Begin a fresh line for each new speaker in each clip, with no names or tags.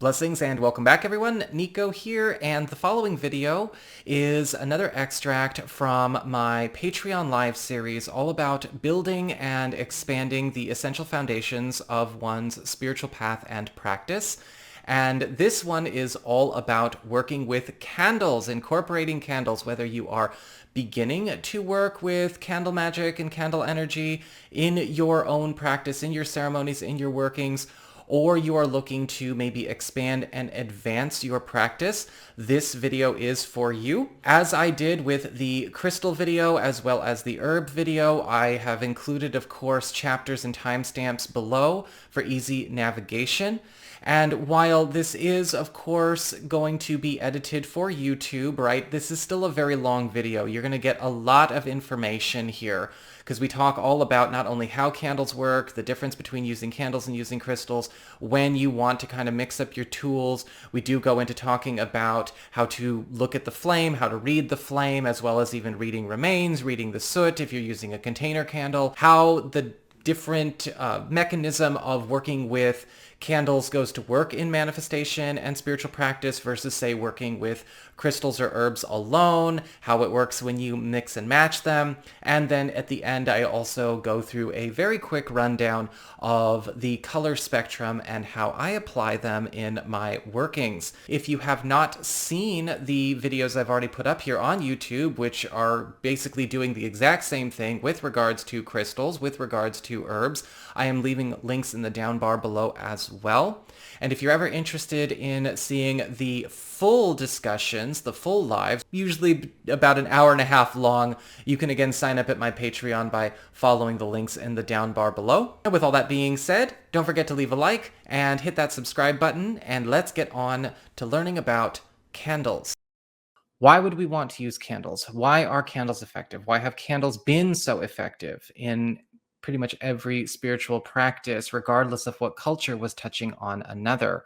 Blessings and welcome back everyone, Nico here, and the following video is another extract from my Patreon live series all about building and expanding the essential foundations of one's spiritual path and practice. And this one is all about working with candles, incorporating candles, whether you are beginning to work with candle magic and candle energy in your own practice, in your ceremonies, in your workings, or you are looking to maybe expand and advance your practice, this video is for you. As I did with the crystal video as well as the herb video, I have included, of course, chapters and timestamps below for easy navigation. And while this is, of course, going to be edited for YouTube, right, this is still a very long video. You're going to get a lot of information here because we talk all about not only how candles work, the difference between using candles and using crystals, when you want to kind of mix up your tools. We do go into talking about how to look at the flame, how to read the flame, as well as even reading remains, reading the soot if you're using a container candle, how the different mechanism of working with candles goes to work in manifestation and spiritual practice versus, say, working with crystals or herbs alone, how it works when you mix and match them. And then at the end, I also go through a very quick rundown of the color spectrum and how I apply them in my workings. If you have not seen the videos I've already put up here on YouTube, which are basically doing the exact same thing with regards to crystals, with regards to herbs, I am leaving links in the down bar below as well. And if you're ever interested in seeing the full discussions, the full lives, usually about an hour and a half long, you can again sign up at my Patreon by following the links in the down bar below. And with all that being said, don't forget to leave a like and hit that subscribe button, and let's get on to learning about candles. Why would we want to use candles? Why are candles effective? Why have candles been so effective in pretty much every spiritual practice, regardless of what culture was touching on another?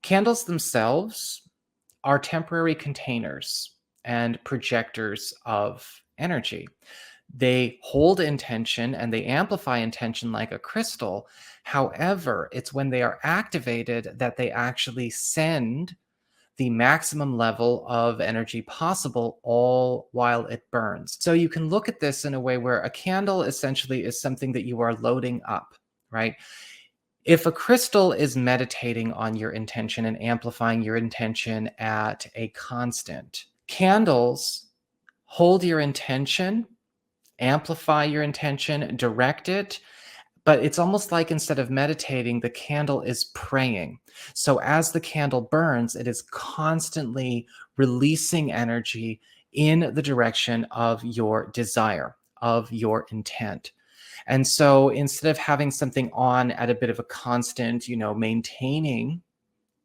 Candles themselves are temporary containers and projectors of energy. They hold intention and they amplify intention like a crystal. However, it's when they are activated that they actually send the maximum level of energy possible, all while it burns. So you can look at this in a way where a candle essentially is something that you are loading up, right? If a crystal is meditating on your intention and amplifying your intention at a constant, candles hold your intention, amplify your intention, direct it, but it's almost like instead of meditating, the candle is praying. So as the candle burns, it is constantly releasing energy in the direction of your desire, of your intent. And so instead of having something on at a bit of a constant, maintaining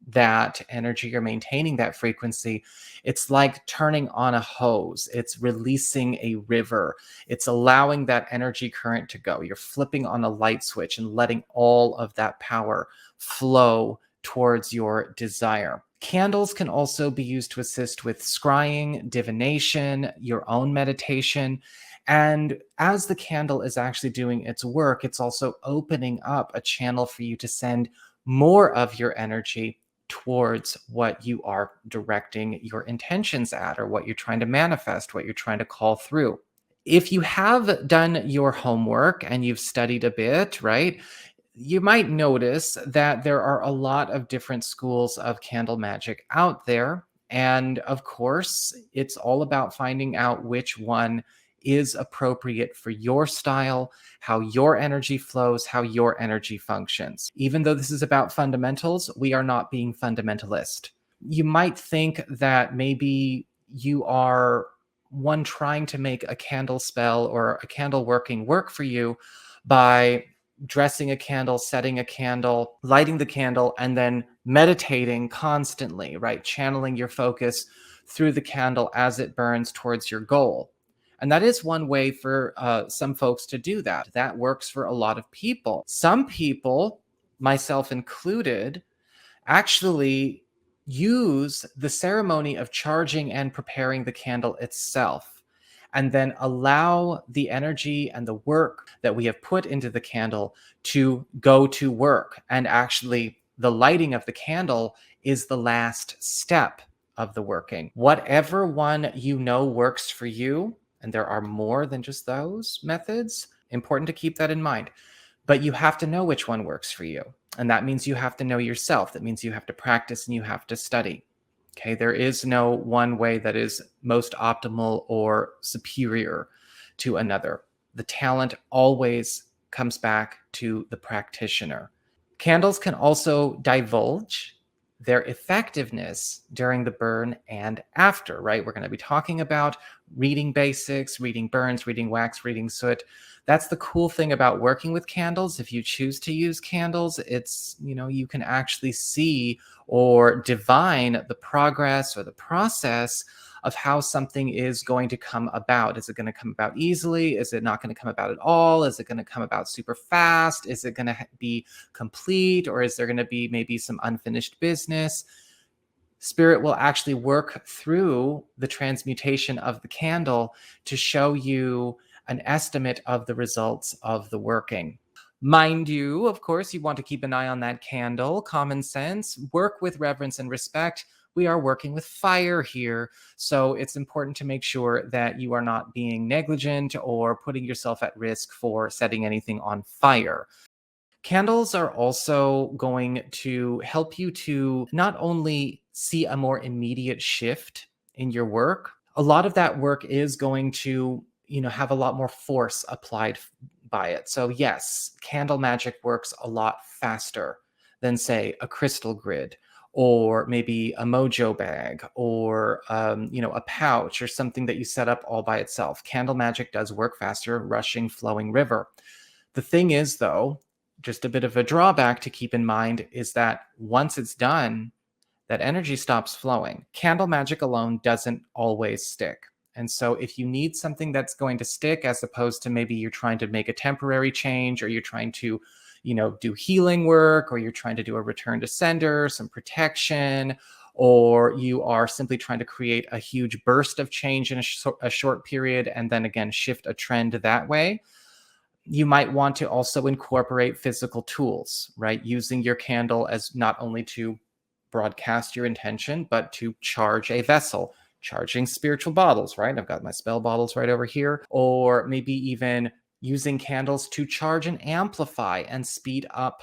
that energy or maintaining that frequency, it's like turning on a hose. It's releasing a river. It's allowing that energy current to go. You're flipping on a light switch and letting all of that power flow towards your desire. Candles can also be used to assist with scrying, divination, your own meditation. And as the candle is actually doing its work, it's also opening up a channel for you to send more of your energy towards what you are directing your intentions at, or what you're trying to manifest, what you're trying to call through. If you have done your homework and you've studied a bit, right, you might notice that there are a lot of different schools of candle magic out there. And of course, it's all about finding out which one is appropriate for your style, how your energy flows, how your energy functions. Even though this is about fundamentals, we are not being fundamentalist. You might think that maybe you are one trying to make a candle spell or a candle working work for you by dressing a candle, setting a candle, lighting the candle, and then meditating constantly, right? Channeling your focus through the candle as it burns towards your goal. And that is one way for some folks to do that. That works for a lot of people. Some people, myself included, actually use the ceremony of charging and preparing the candle itself, and then allow the energy and the work that we have put into the candle to go to work and actually the lighting of the candle is the last step of the working. Whatever one you know works for you, and there are more than just those methods, important to keep that in mind. But you have to know which one works for you. And that means you have to know yourself. That means you have to practice and you have to study. Okay, there is no one way that is most optimal or superior to another. The talent always comes back to the practitioner. Candles can also divulge their effectiveness during the burn and after, right? We're going to be talking about reading basics, reading burns, reading wax, reading soot. That's the cool thing about working with candles. If you choose to use candles, it's, you can actually see or divine the progress or the process of how something is going to come about. Is it going to come about easily? Is it not going to come about at all? Is it going to come about super fast? Is it going to be complete? Or is there going to be maybe some unfinished business? Spirit will actually work through the transmutation of the candle to show you an estimate of the results of the working. Mind you, of course, you want to keep an eye on that candle. Common sense, work with reverence and respect. We are working with fire here, so it's important to make sure that you are not being negligent or putting yourself at risk for setting anything on fire. Candles are also going to help you to not only see a more immediate shift in your work, a lot of that work is going to, have a lot more force applied by it. So yes, candle magic works a lot faster than, say, a crystal grid or maybe a mojo bag or a pouch or something that you set up all by itself. Candle magic does work faster, rushing, flowing river. The thing is, though, just a bit of a drawback to keep in mind is that once it's done, that energy stops flowing. Candle magic alone doesn't always stick. And so if you need something that's going to stick, as opposed to maybe you're trying to make a temporary change, or you're trying to, do healing work, or you're trying to do a return to sender, some protection, or you are simply trying to create a huge burst of change in a short period and then again shift a trend that way, you might want to also incorporate physical tools, right? Using your candle as not only to broadcast your intention, but to charge a vessel, charging spiritual bottles, right? I've got my spell bottles right over here. Or maybe even using candles to charge and amplify and speed up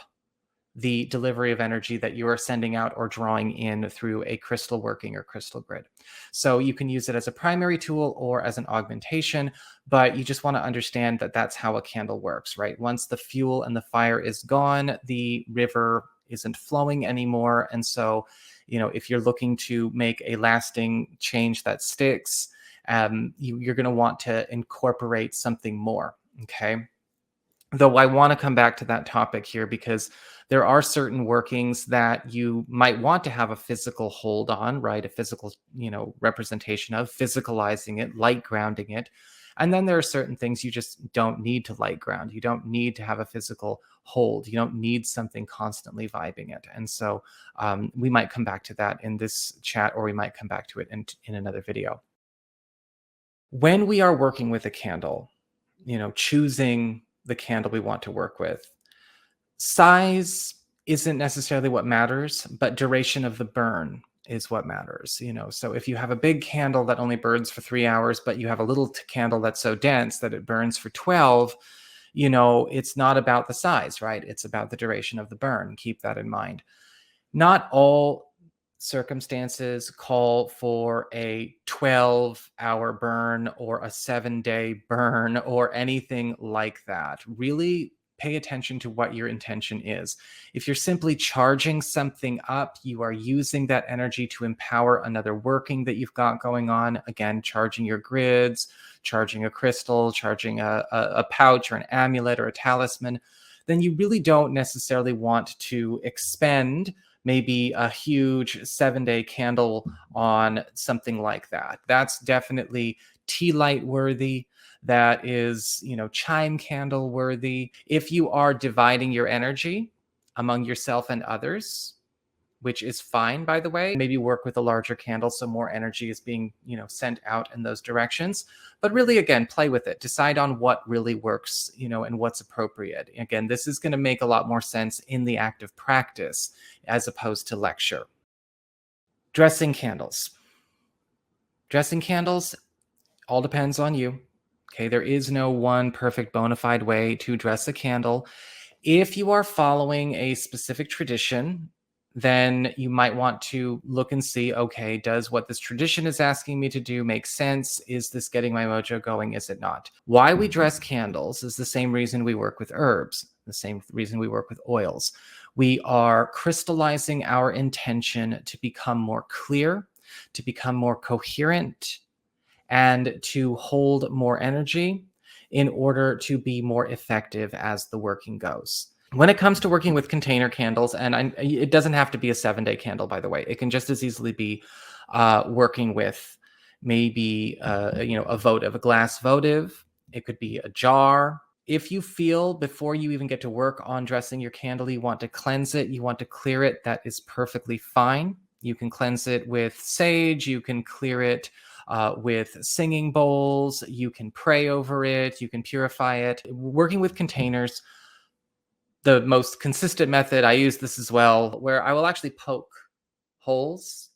the delivery of energy that you are sending out or drawing in through a crystal working or crystal grid. So you can use it as a primary tool or as an augmentation, but you just want to understand that that's how a candle works, right? Once the fuel and the fire is gone, the river isn't flowing anymore. And so, if you're looking to make a lasting change that sticks, you're going to want to incorporate something more. Okay. Though I want to come back to that topic here because there are certain workings that you might want to have a physical hold on, right? A physical, representation of, physicalizing it, light grounding it. And then there are certain things you just don't need to light ground. You don't need to have a physical hold. You don't need something constantly vibing it. And so we might come back to that in this chat, or we might come back to it in another video. When we are working with a candle, choosing the candle we want to work with, size isn't necessarily what matters, but duration of the burn is what matters. So if you have a big candle that only burns for 3 hours, but you have a little candle that's so dense that it burns for 12, it's not about the size, right? It's about the duration of the burn. Keep that in mind. Not all circumstances call for a 12-hour burn or a 7-day burn or anything like that. Really pay attention to what your intention is. If you're simply charging something up, you are using that energy to empower another working that you've got going on. Again, charging your grids, charging a crystal, charging a pouch or an amulet or a talisman, then you really don't necessarily want to expend maybe a huge 7-day candle on something like that. That's definitely tea light worthy. That is, chime candle worthy. If you are dividing your energy among yourself and others, which is fine, by the way. Maybe work with a larger candle so more energy is being, sent out in those directions. But really, again, play with it. Decide on what really works, and what's appropriate. Again, this is going to make a lot more sense in the act of practice as opposed to lecture. Dressing candles. Dressing candles all depends on you. Okay, there is no one perfect bona fide way to dress a candle. If you are following a specific tradition, then you might want to look and see, okay, does what this tradition is asking me to do make sense? Is this getting my mojo going? Is it not? Why we dress candles is the same reason we work with herbs, the same reason we work with oils. We are crystallizing our intention to become more clear, to become more coherent, and to hold more energy in order to be more effective as the working goes. When it comes to working with container candles, and it doesn't have to be a 7-day candle, by the way. It can just as easily be working with maybe a votive, a glass votive. It could be a jar. If you feel before you even get to work on dressing your candle, you want to cleanse it, you want to clear it, that is perfectly fine. You can cleanse it with sage, you can clear it with singing bowls, you can pray over it, you can purify it. Working with containers, the most consistent method, I use this as well, where I will actually poke holes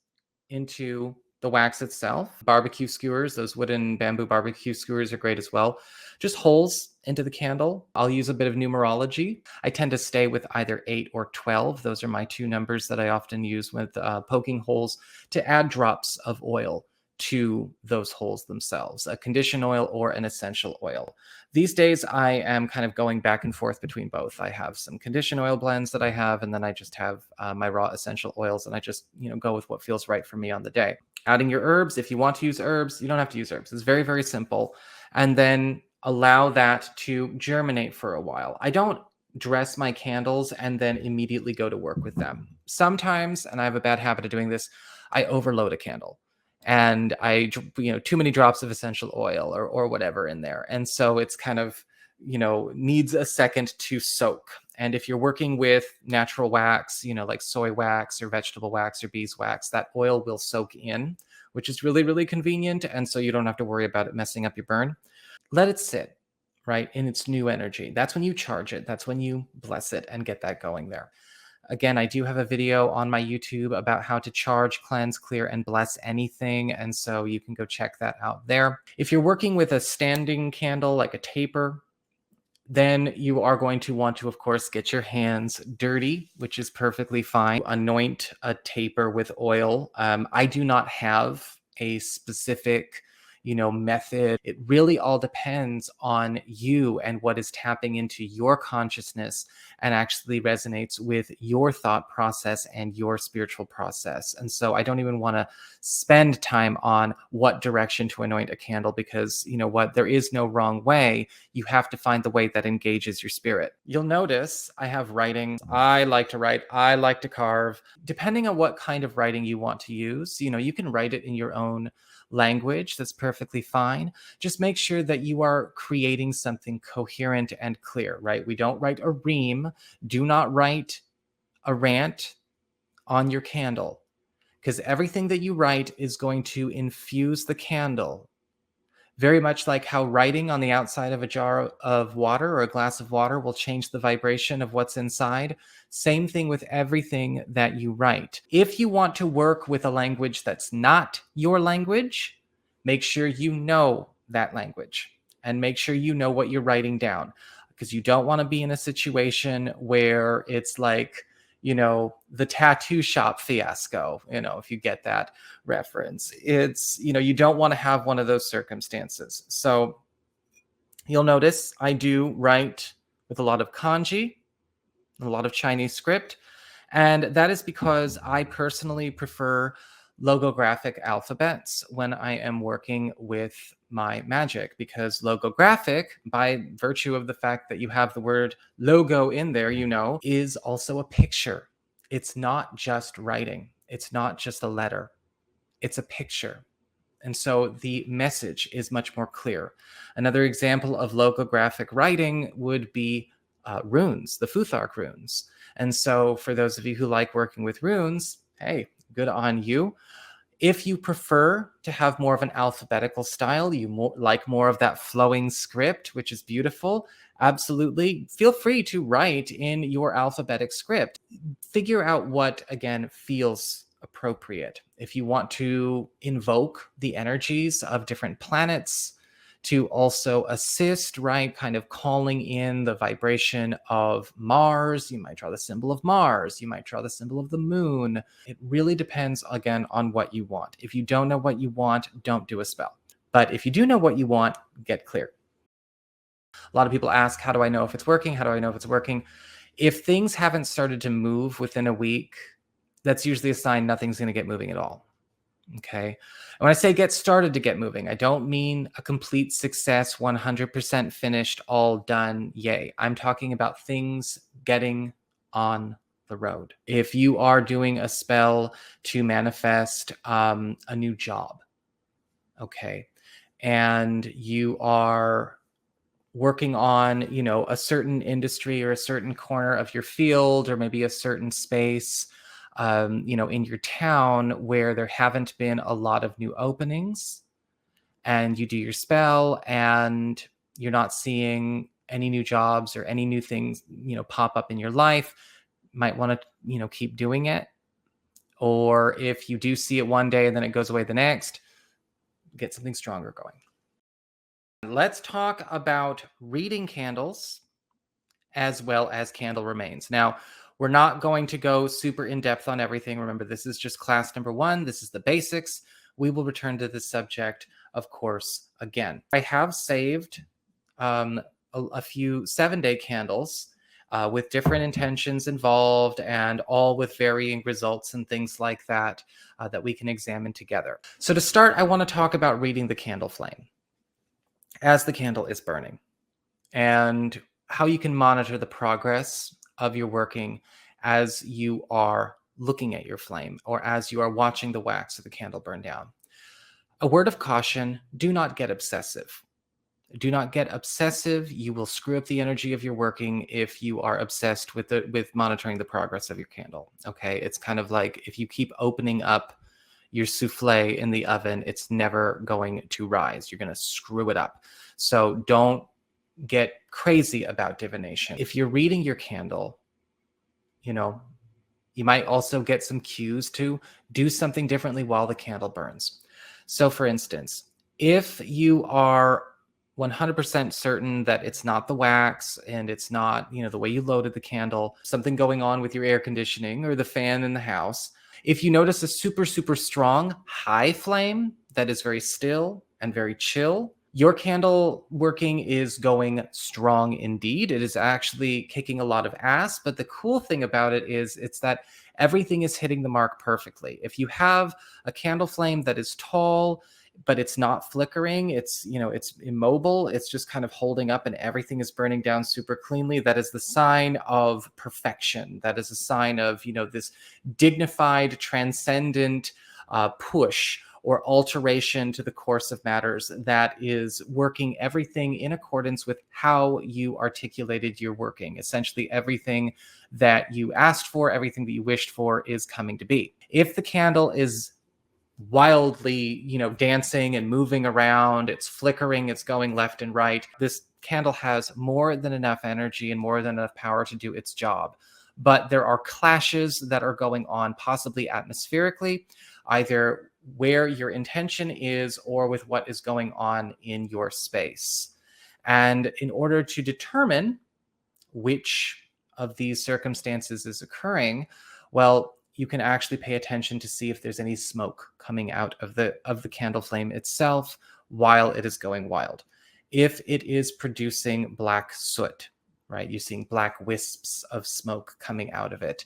into the wax itself. Barbecue skewers, those wooden bamboo barbecue skewers are great as well. Just holes into the candle. I'll use a bit of numerology. I tend to stay with either 8 or 12. Those are my two numbers that I often use with poking holes to add drops of oil to those holes themselves, a condition oil or an essential oil. These days, I am kind of going back and forth between both. I have some condition oil blends that I have, and then I just have my raw essential oils, and I just go with what feels right for me on the day. Adding your herbs, if you want to use herbs, you don't have to use herbs. It's very, very simple. And then allow that to germinate for a while. I don't dress my candles and then immediately go to work with them. Sometimes, and I have a bad habit of doing this, I overload a candle and I too many drops of essential oil or whatever in there, and so it's kind of needs a second to soak. And if you're working with natural wax, like soy wax or vegetable wax or beeswax, that oil will soak in, which is really, really convenient, and so you don't have to worry about it messing up your burn. Let it sit right in its new energy. That's when you charge it, that's when you bless it and get that going there. Again, I do have a video on my YouTube about how to charge, cleanse, clear, and bless anything, and so you can go check that out there. If you're working with a standing candle, like a taper, then you are going to want to, of course, get your hands dirty, which is perfectly fine. Anoint a taper with oil. I do not have a specific method. It really all depends on you and what is tapping into your consciousness and actually resonates with your thought process and your spiritual process. And so I don't even want to spend time on what direction to anoint a candle, because there is no wrong way. You have to find the way that engages your spirit. You'll notice I have writing. I like to write. I like to carve. Depending on what kind of writing you want to use, you can write it in your own language. That's perfectly fine. Just make sure that you are creating something coherent and clear, right? We don't write a ream. Do not write a rant on your candle, because everything that you write is going to infuse the candle. Very much like how writing on the outside of a jar of water or a glass of water will change the vibration of what's inside. Same thing with everything that you write. If you want to work with a language that's not your language, make sure you know that language and make sure you know what you're writing down, because you don't want to be in a situation where it's like, the tattoo shop fiasco, if you get that reference. It's, you don't want to have one of those circumstances. So you'll notice I do write with a lot of kanji, a lot of Chinese script. And that is because I personally prefer logographic alphabets when I am working with my magic, because logographic, by virtue of the fact that you have the word logo in there, is also a picture. It's not just writing. It's not just a letter. It's a picture. And so the message is much more clear. Another example of logographic writing would be runes, the Futhark runes. And so for those of you who like working with runes, hey, good on you. If you prefer to have more of an alphabetical style, you like more of that flowing script, which is beautiful, absolutely feel free to write in your alphabetic script. Figure out what, again, feels appropriate. If you want to invoke the energies of different planets, to also assist, right? Kind of calling in the vibration of Mars. You might draw the symbol of Mars. You might draw the symbol of the moon. It really depends, again, on what you want. If you don't know what you want, don't do a spell. But if you do know what you want, get clear. A lot of people ask, how do I know if it's working? How do I know if it's working? If things haven't started to move within a week, that's usually a sign nothing's going to get moving at all. Okay. And when I say get started to get moving, I don't mean a complete success, 100% finished, all done, yay. I'm talking about things getting on the road. If you are doing a spell to manifest a new job, okay, and you are working on, a certain industry or a certain corner of your field, or maybe a certain space, in your town where there haven't been a lot of new openings, and you do your spell and you're not seeing any new jobs or any new things, pop up in your life, might want to, keep doing it. Or if you do see it one day and then it goes away the next, get something stronger going. Let's talk about reading candles as well as candle remains. Now, we're not going to go super in depth on everything. Remember, this is just class number 1. This is the basics. We will return to this subject, of course, again. I have saved a few 7-day candles with different intentions involved, and all with varying results and things like that that we can examine together. So to start, I want to talk about reading the candle flame as the candle is burning, and how you can monitor the progress of your working as you are looking at your flame, or as you are watching the wax of the candle burn down. A word of caution: do not get obsessive. Do not get obsessive. You will screw up the energy of your working if you are obsessed with monitoring the progress of your candle. Okay, it's kind of like if you keep opening up your souffle in the oven, it's never going to rise. You're going to screw it up. So don't get crazy about divination. If you're reading your candle, you might also get some cues to do something differently while the candle burns. So for instance, if you are 100% certain that it's not the wax and it's not, the way you loaded the candle, something going on with your air conditioning or the fan in the house, if you notice a super, super strong high flame that is very still and very chill, your candle working is going strong indeed. It is actually kicking a lot of ass. But the cool thing about it is it's that everything is hitting the mark perfectly. If you have a candle flame that is tall, but it's not flickering, it's immobile, it's just kind of holding up, and everything is burning down super cleanly, that is the sign of perfection. That is a sign of this dignified, transcendent push or alteration to the course of matters that is working everything in accordance with how you articulated your working. Essentially, everything that you asked for, everything that you wished for, is coming to be. If the candle is wildly, dancing and moving around, it's flickering, it's going left and right, this candle has more than enough energy and more than enough power to do its job. But there are clashes that are going on, possibly atmospherically, either where your intention is or with what is going on in your space. And in order to determine which of these circumstances is occurring, well, you can actually pay attention to see if there's any smoke coming out of the candle flame itself while it is going wild. If it is producing black soot, right, you're seeing black wisps of smoke coming out of it,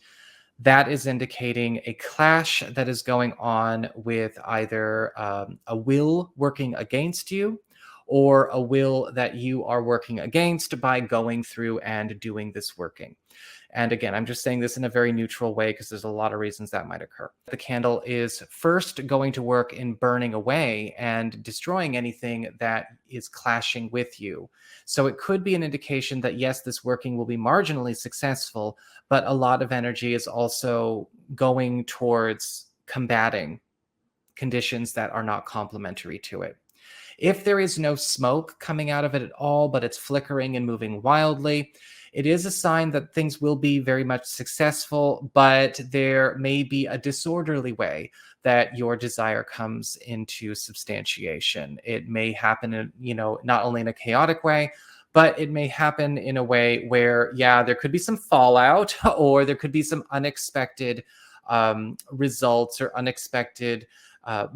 that is indicating a clash that is going on with either a will working against you, or a will that you are working against by going through and doing this working. And again, I'm just saying this in a very neutral way because there's a lot of reasons that might occur. The candle is first going to work in burning away and destroying anything that is clashing with you. So it could be an indication that, yes, this working will be marginally successful, but a lot of energy is also going towards combating conditions that are not complementary to it. If there is no smoke coming out of it at all, but it's flickering and moving wildly, it is a sign that things will be very much successful, but there may be a disorderly way that your desire comes into substantiation. It may happen in, not only in a chaotic way, but it may happen in a way where, yeah, there could be some fallout or there could be some unexpected results or unexpected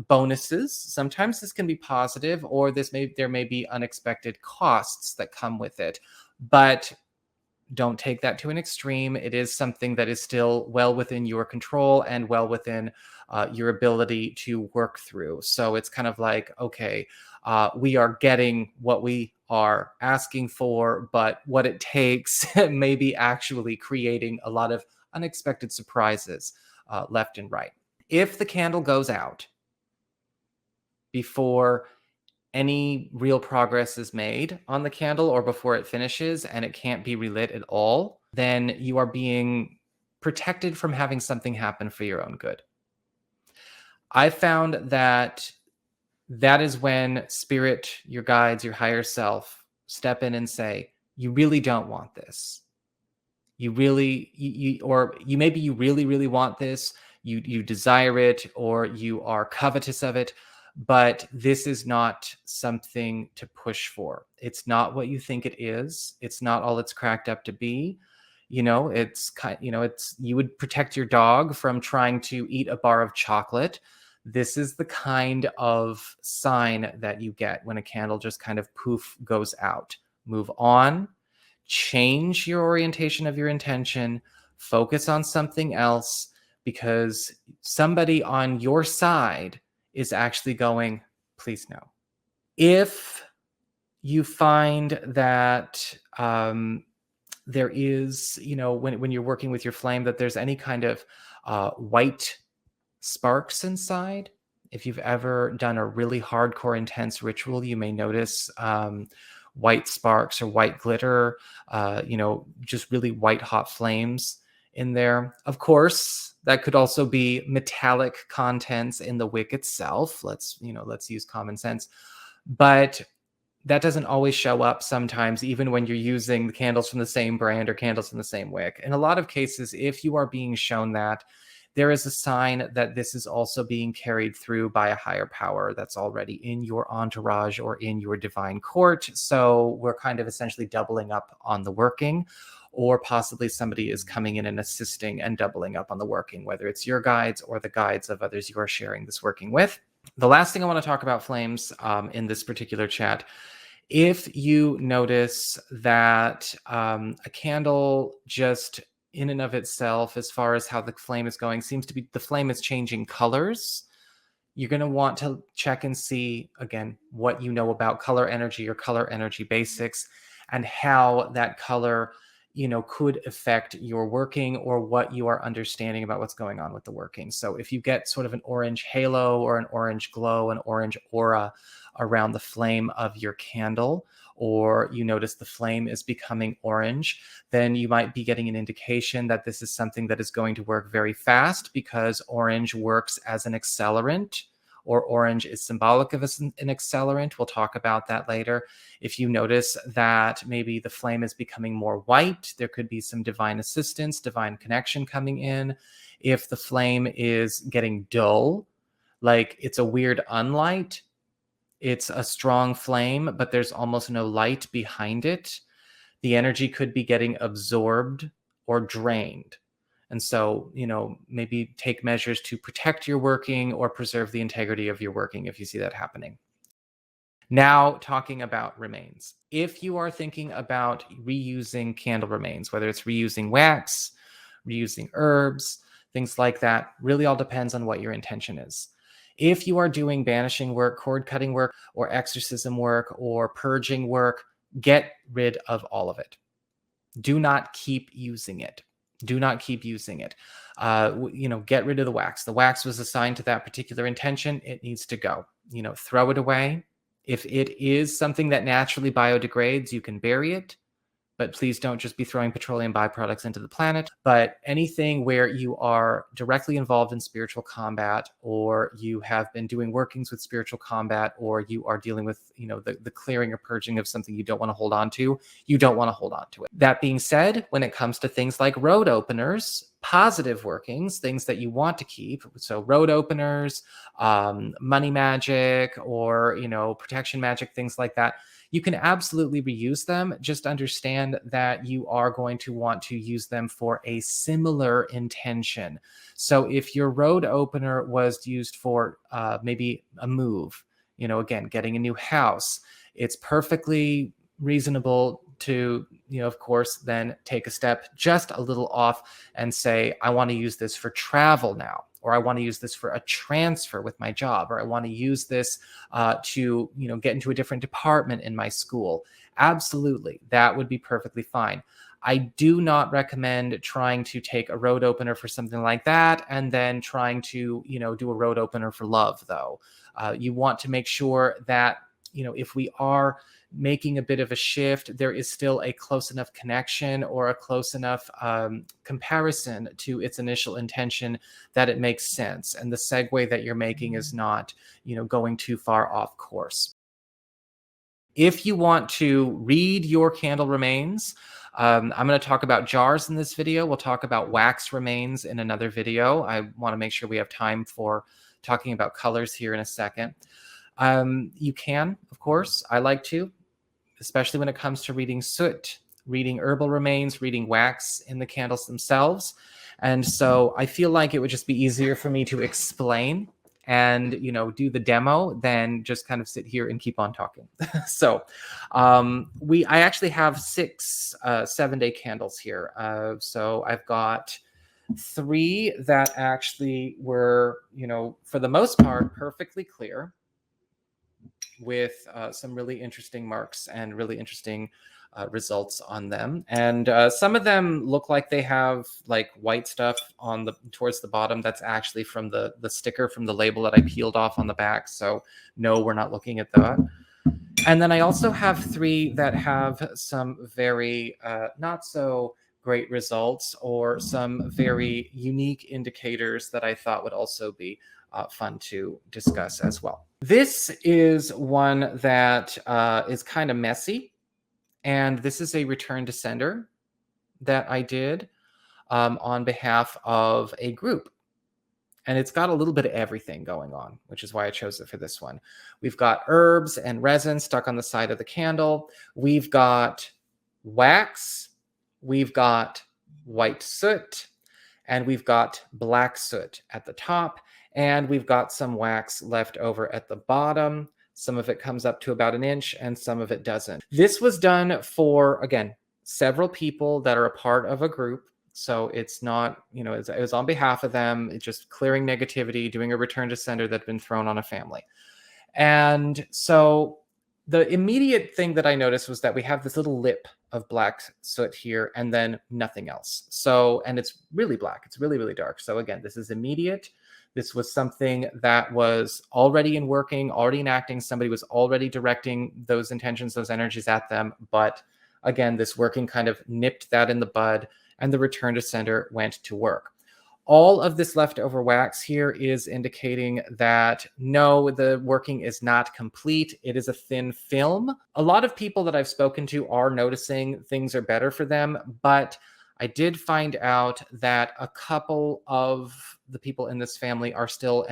bonuses. Sometimes this can be positive, or there may be unexpected costs that come with it. But don't take that to an extreme. It is something that is still well within your control and well within your ability to work through. So it's kind of like, okay, we are getting what we are asking for, but what it takes may be actually creating a lot of unexpected surprises left and right. If the candle goes out before any real progress is made on the candle or before it finishes and it can't be relit at all, then you are being protected from having something happen for your own good. I found that is when spirit, your guides, your higher self step in and say, you really don't want this. You really, maybe you really, really want this. You desire it, or you are covetous of it, but this is not something to push for. It's not what you think it is. It's not all it's cracked up to be. You would protect your dog from trying to eat a bar of chocolate. This is the kind of sign that you get when a candle just kind of poof goes out. Move on. Change your orientation of your intention, focus on something else, because somebody on your side is actually going, please no. If you find that there is, when you're working with your flame, that there's any kind of white sparks inside, if you've ever done a really hardcore, intense ritual, you may notice white sparks or white glitter, just really white hot flames in there. Of course, that could also be metallic contents in the wick itself. Let's use common sense. But that doesn't always show up sometimes, even when you're using the candles from the same brand or candles from the same wick. In a lot of cases, if you are being shown that, there is a sign that this is also being carried through by a higher power that's already in your entourage or in your divine court. So we're kind of essentially doubling up on the working, or possibly somebody is coming in and assisting and doubling up on the working, whether it's your guides or the guides of others you are sharing this working with. The last thing I want to talk about, flames, in this particular chat, if you notice that a candle just in and of itself, as far as how the flame is going, seems to be the flame is changing colors, you're going to want to check and see, again, what you know about color energy or color energy basics, and how that color could affect your working, or what you are understanding about what's going on with the working. So if you get sort of an orange halo or an orange glow, an orange aura around the flame of your candle, or you notice the flame is becoming orange, then you might be getting an indication that this is something that is going to work very fast, because orange works as an accelerant, or orange is symbolic of an accelerant. We'll talk about that later. If you notice that maybe the flame is becoming more white, there could be some divine assistance, divine connection coming in. If the flame is getting dull, like it's a weird unlight, it's a strong flame, but there's almost no light behind it, the energy could be getting absorbed or drained. And so, maybe take measures to protect your working or preserve the integrity of your working if you see that happening. Now, talking about remains. If you are thinking about reusing candle remains, whether it's reusing wax, reusing herbs, things like that, really all depends on what your intention is. If you are doing banishing work, cord cutting work, or exorcism work, or purging work, get rid of all of it. Do not keep using it. Do not keep using it. Get rid of the wax. The wax was assigned to that particular intention. It needs to go. Throw it away. If it is something that naturally biodegrades, you can bury it. But please don't just be throwing petroleum byproducts into the planet. But anything where you are directly involved in spiritual combat, or you have been doing workings with spiritual combat, or you are dealing with, the clearing or purging of something you don't want to hold on to, you don't want to hold on to it. That being said, when it comes to things like road openers, positive workings, things that you want to keep, so road openers, money magic, or, protection magic, things like that, you can absolutely reuse them. Just understand that you are going to want to use them for a similar intention. So if your road opener was used for maybe a move, again, getting a new house, it's perfectly reasonable to, of course, then take a step just a little off and say, I want to use this for travel now, or I want to use this for a transfer with my job, or I want to use this to, get into a different department in my school. Absolutely, that would be perfectly fine. I do not recommend trying to take a road opener for something like that and then trying to, do a road opener for love, though. You want to make sure that, if we are making a bit of a shift, there is still a close enough connection or a close enough comparison to its initial intention that it makes sense. And the segue that you're making is not, going too far off course. If you want to read your candle remains, I'm going to talk about jars in this video. We'll talk about wax remains in another video. I want to make sure we have time for talking about colors here in a second. You can, of course, I like to, especially when it comes to reading soot, reading herbal remains, reading wax in the candles themselves. And so I feel like it would just be easier for me to explain and, do the demo than just kind of sit here and keep on talking. So I actually have 6 7-day candles here. So I've got 3 that actually were, for the most part, perfectly clear, with some really interesting marks and really interesting results on them. And some of them look like they have like white stuff on towards the bottom. That's actually from the sticker from the label that I peeled off on the back. So no, we're not looking at that. And then I also have 3 that have some very not so great results, or some very unique indicators that I thought would also be fun to discuss as well. This is one that is kind of messy, and this is a return to sender that I did on behalf of a group. And it's got a little bit of everything going on, which is why I chose it for this one. We've got herbs and resin stuck on the side of the candle. We've got wax. We've got white soot. And we've got black soot at the top. And we've got some wax left over at the bottom. Some of it comes up to about 1 inch and some of it doesn't. This was done for, again, several people that are a part of a group. So it's not, it was on behalf of them. It's just clearing negativity, doing a return to sender that's been thrown on a family. And so the immediate thing that I noticed was that we have this little lip of black soot here and then nothing else. So, and it's really black. It's really, really dark. So again, this is immediate. This was something that was already in working, already enacting. Somebody was already directing those intentions, those energies at them. But again, this working kind of nipped that in the bud, and the return to sender went to work. All of this leftover wax here is indicating that no, the working is not complete. It is a thin film. A lot of people that I've spoken to are noticing things are better for them, but I did find out that a couple of the people in this family are still,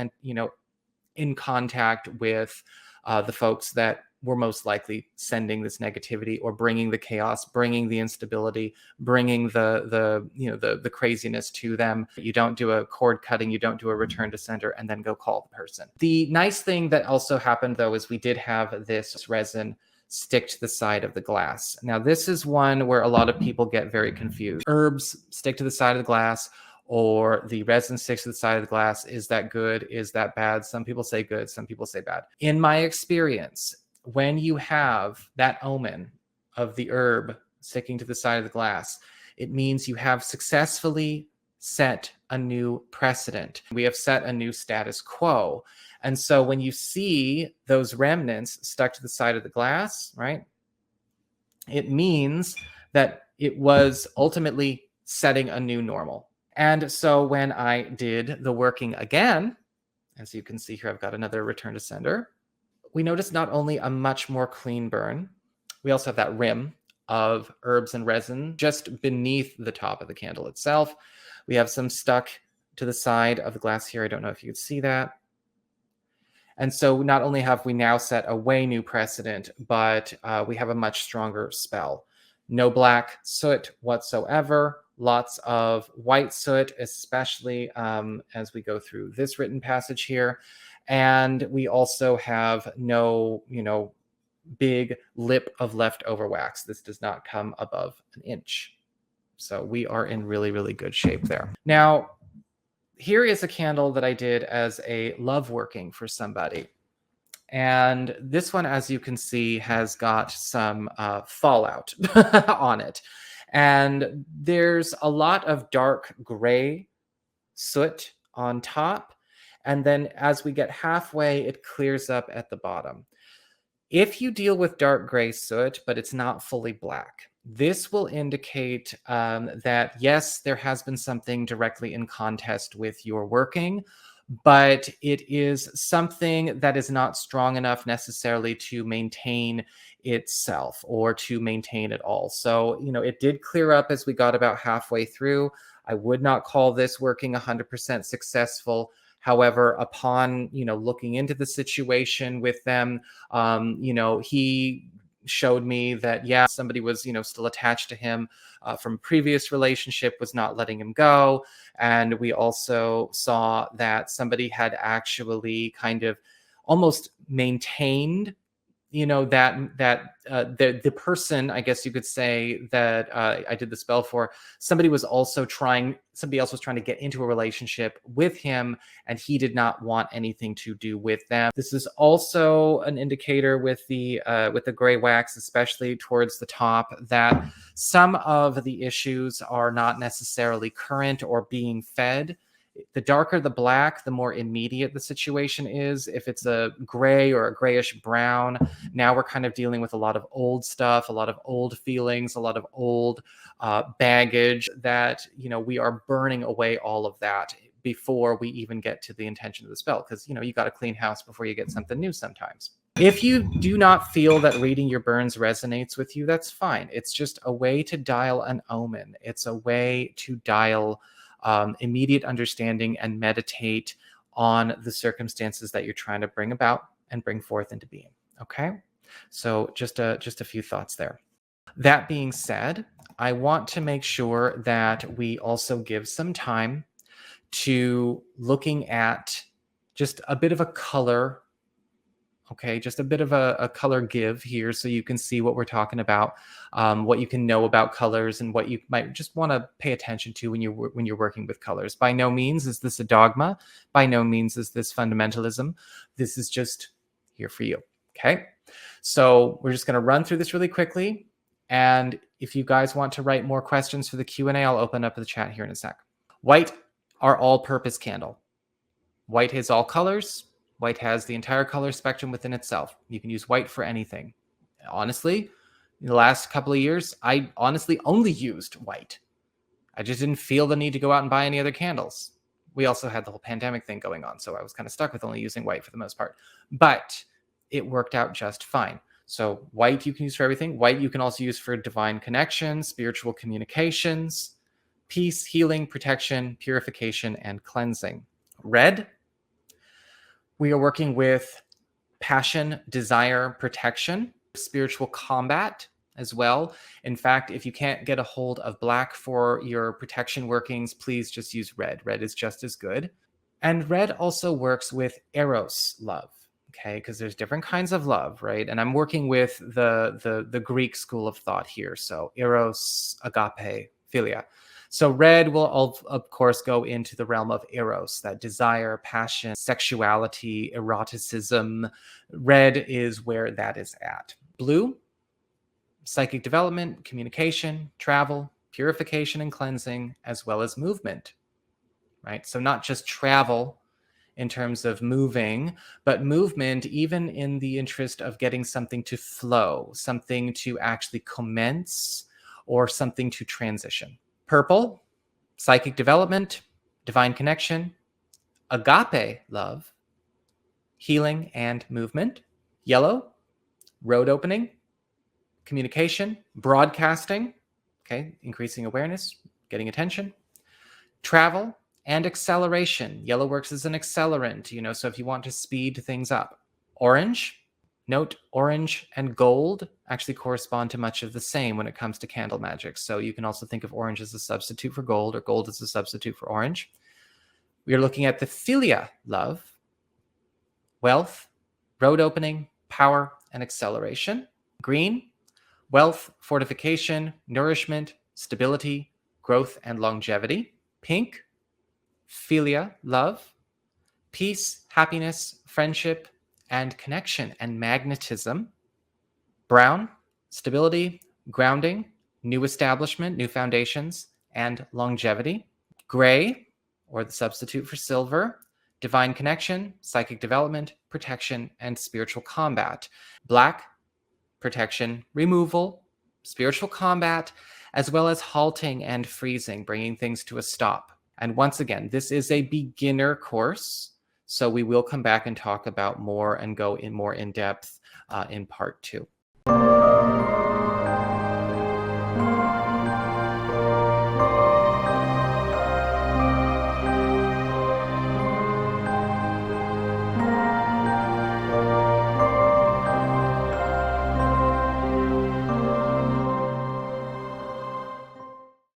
in contact with the folks that were most likely sending this negativity or bringing the chaos, bringing the instability, bringing the craziness to them. You don't do a cord cutting, you don't do a return to sender and then go call the person. The nice thing that also happened, though, is we did have this resin stick to the side of the glass. Now, this is one where a lot of people get very confused. Herbs stick to the side of the glass, or the resin sticks to the side of the glass. Is that good? Is that bad? Some people say good, some people say bad. In my experience, when you have that omen of the herb sticking to the side of the glass, it means you have successfully set a new precedent. We have set a new status quo. And so when you see those remnants stuck to the side of the glass, right, it means that it was ultimately setting a new normal. And so when I did the working again, as you can see here, I've got another return to sender. We notice not only a much more clean burn, we also have that rim of herbs and resin just beneath the top of the candle itself. We have some stuck to the side of the glass here. I don't know if you could see that. And so not only have we now set a way new precedent, but we have a much stronger spell. No black soot whatsoever. Lots of white soot, especially as we go through this written passage here. And we also have no, big lip of leftover wax. This does not come above an inch. So we are in really, really good shape there. Now, here is a candle that I did as a love working for somebody. And this one, as you can see, has got some fallout on it. And there's a lot of dark gray soot on top. And then as we get halfway, it clears up at the bottom. If you deal with dark gray soot, but it's not fully black, this will indicate that, yes, there has been something directly in contest with your working, but it is something that is not strong enough necessarily to maintain itself or to maintain it all. So, it did clear up as we got about halfway through. I would not call this working 100% successful. However, upon, looking into the situation with them, he showed me that, yeah, somebody was, still attached to him from a previous relationship, was not letting him go. And we also saw that somebody had actually kind of almost maintained, the person, I guess you could say, that I did the spell for, somebody else was trying to get into a relationship with him, and he did not want anything to do with them. This is also an indicator with the gray wax, especially towards the top, that some of the issues are not necessarily current or being fed. The darker the black, the more immediate the situation is. If it's a gray or a grayish brown, now we're kind of dealing with a lot of old stuff, a lot of old feelings, a lot of old baggage that, we are burning away all of that before we even get to the intention of the spell. Because, you got to clean house before you get something new sometimes. If you do not feel that reading your burns resonates with you, that's fine. It's just a way to dial an omen. It's a way to dial immediate understanding and meditate on the circumstances that you're trying to bring about and bring forth into being. Okay, so just a few thoughts there. That being said, I want to make sure that we also give some time to looking at just a bit of a color. Okay, just a bit of a color give here so you can see what we're talking about, what you can know about colors and what you might just want to pay attention to when you're working with colors. By no means is this a dogma. By no means is this fundamentalism. This is just here for you. Okay, so we're just going to run through this really quickly. And if you guys want to write more questions for the Q&A, I'll open up the chat here in a sec. White are all-purpose candle. White has all colors. White has the entire color spectrum within itself. You can use white for anything. Honestly, in the last couple of years, I honestly only used white. I just didn't feel the need to go out and buy any other candles. We also had the whole pandemic thing going on, so I was kind of stuck with only using white for the most part. But it worked out just fine. So white you can use for everything. White you can also use for divine connections, spiritual communications, peace, healing, protection, purification, and cleansing. Red, we are working with passion, desire, protection, spiritual combat as well. In fact, if you can't get a hold of black for your protection workings, please just use red. Red is just as good. And red also works with eros love, okay? Because there's different kinds of love, right? And I'm working with the Greek school of thought here. So eros, agape, philia. So red will, of course, go into the realm of eros, that desire, passion, sexuality, eroticism. Red is where that is at. Blue, psychic development, communication, travel, purification and cleansing, as well as movement, right? So not just travel in terms of moving, but movement even in the interest of getting something to flow, something to actually commence, or something to transition. Purple, psychic development, divine connection, agape love, healing and movement. Yellow, road opening, communication, broadcasting, okay, increasing awareness, getting attention. Travel and acceleration. Yellow works as an accelerant, so if you want to speed things up. Orange, note orange and gold actually correspond to much of the same when it comes to candle magic. So you can also think of orange as a substitute for gold, or gold as a substitute for orange. We are looking at the philia love, wealth, road opening, power, and acceleration. Green, wealth, fortification, nourishment, stability, growth, and longevity. Pink, philia, love, peace, happiness, friendship, and connection, and magnetism. Brown, stability, grounding, new establishment, new foundations, and longevity. Gray, or the substitute for silver, divine connection, psychic development, protection, and spiritual combat. Black, protection, removal, spiritual combat, as well as halting and freezing, bringing things to a stop. And once again, this is a beginner course, so we will come back and talk about more and go in more in depth in part 2.